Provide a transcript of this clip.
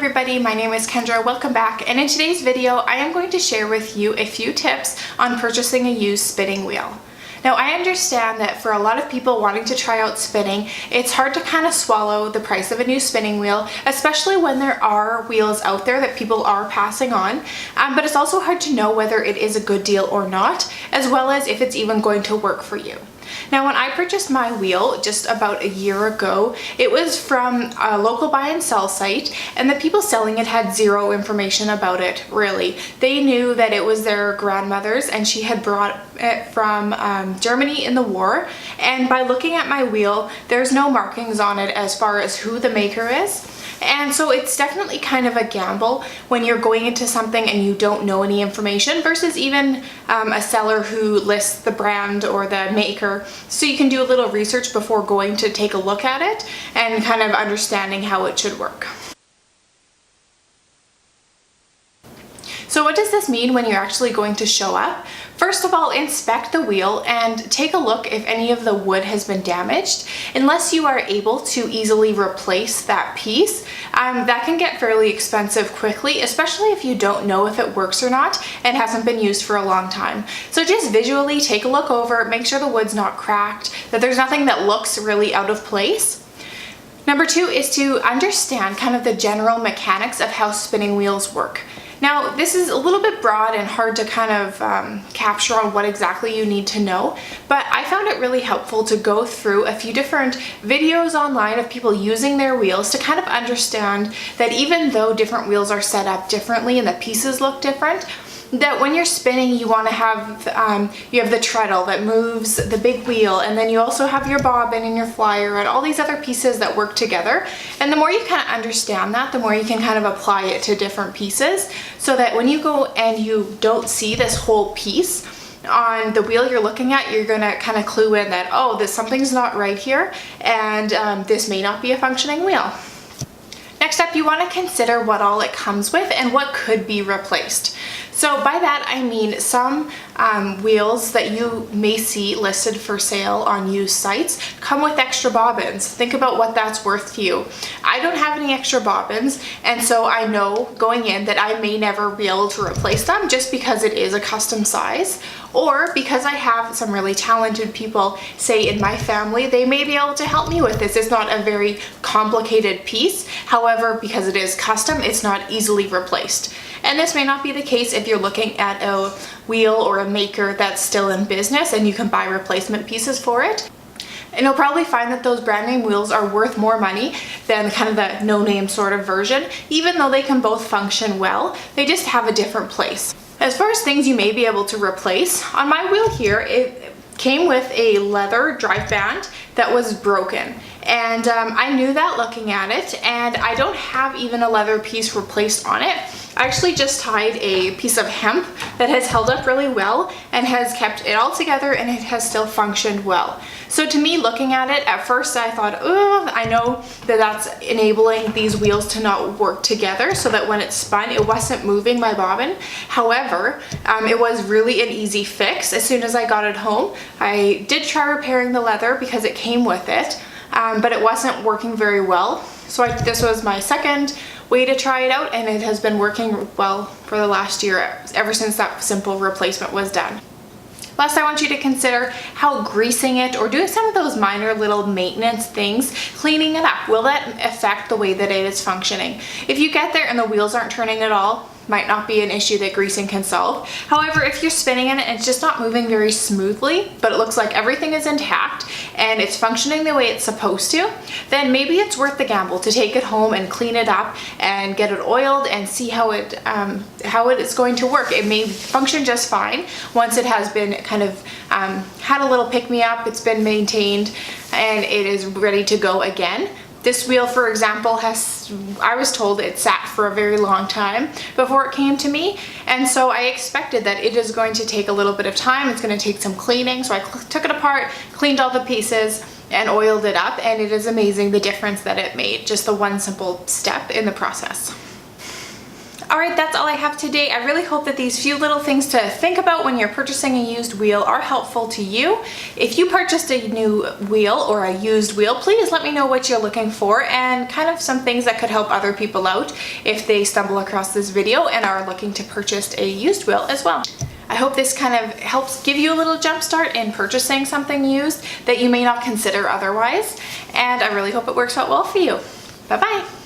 everybody, my name is Kendra, welcome back, and in today's video I am going to share with you a few tips on purchasing a used spinning wheel. Now I understand that for a lot of people wanting to try out spinning, it's hard to kind of swallow the price of a new spinning wheel, especially when there are wheels out there that people are passing on, but it's also hard to know whether it is a good deal or not, as well as if it's even going to work for you. Now when I purchased my wheel just about a year ago, it was from a local buy and sell site, and the people selling it had zero information about it, really. They knew that it was their grandmother's and she had brought it from Germany in the war, and by looking at my wheel, there's no markings on it as far as who the maker is. And so it's definitely kind of a gamble when you're going into something and you don't know any information versus even a seller who lists the brand or the maker, so you can do a little research before going to take a look at it and kind of understanding how it should work. So what does this mean when you're actually going to show up? First of all, inspect the wheel and take a look if any of the wood has been damaged. Unless you are able to easily replace that piece, that can get fairly expensive quickly, especially if you don't know if it works or not and hasn't been used for a long time. So just visually take a look over, make sure the wood's not cracked, that there's nothing that looks really out of place. Number two is to understand kind of the general mechanics of how spinning wheels work. Now, this is a little bit broad and hard to kind of capture on what exactly you need to know, but I found it really helpful to go through a few different videos online of people using their wheels to kind of understand that even though different wheels are set up differently and the pieces look different, that when you're spinning you want to have, you have the treadle that moves the big wheel, and then you also have your bobbin and your flyer and all these other pieces that work together. And the more you kind of understand that, the more you can kind of apply it to different pieces, so that when you go and you don't see this whole piece on the wheel you're looking at, you're gonna kind of clue in that, oh, something's not right here, and this may not be a functioning wheel. Next up, you want to consider what all it comes with and what could be replaced. So by that I mean some wheels that you may see listed for sale on used sites come with extra bobbins. Think about what that's worth to you. I don't have any extra bobbins, and so I know going in that I may never be able to replace them just because it is a custom size, or because I have some really talented people, say in my family, they may be able to help me with this. It's not a very complicated piece. However, because it is custom, it's not easily replaced. And this may not be the case if you're looking at a wheel or a maker that's still in business and you can buy replacement pieces for it. And you'll probably find that those brand name wheels are worth more money than kind of the no-name sort of version, even though they can both function well. They just have a different place. As far as things you may be able to replace, on my wheel here, it came with a leather drive band that was broken. And I knew that looking at it, and I don't have even a leather piece replaced on it. I actually just tied a piece of hemp that has held up really well and has kept it all together, and it has still functioned well. So to me, looking at it, at first I thought, oh, I know that that's enabling these wheels to not work together, so that when it spun, it wasn't moving my bobbin. However, it was really an easy fix. As soon as I got it home, I did try repairing the leather because it came with it, but it wasn't working very well. So this was my second way to try it out, and it has been working well for the last year, ever since that simple replacement was done. Last, I want you to consider how greasing it or doing some of those minor little maintenance things, cleaning it up, will that affect the way that it is functioning? If you get there and the wheels aren't turning at all, might not be an issue that greasing can solve. However, if you're spinning in it and it's just not moving very smoothly, but it looks like everything is intact and it's functioning the way it's supposed to, then maybe it's worth the gamble to take it home and clean it up and get it oiled and see how it is going to work. It may function just fine once it has been kind of had a little pick-me-up, it's been maintained, and it is ready to go again. This wheel, for example, I was told it sat for a very long time before it came to me, and so I expected that it is going to take a little bit of time. It's going to take some cleaning, so I took it apart, cleaned all the pieces, and oiled it up, and it is amazing the difference that it made, just the one simple step in the process. All right, that's all I have today. I really hope that these few little things to think about when you're purchasing a used wheel are helpful to you. If you purchased a new wheel or a used wheel, please let me know what you're looking for and kind of some things that could help other people out if they stumble across this video and are looking to purchase a used wheel as well. I hope this kind of helps give you a little jump start in purchasing something used that you may not consider otherwise, and I really hope it works out well for you. Bye-bye.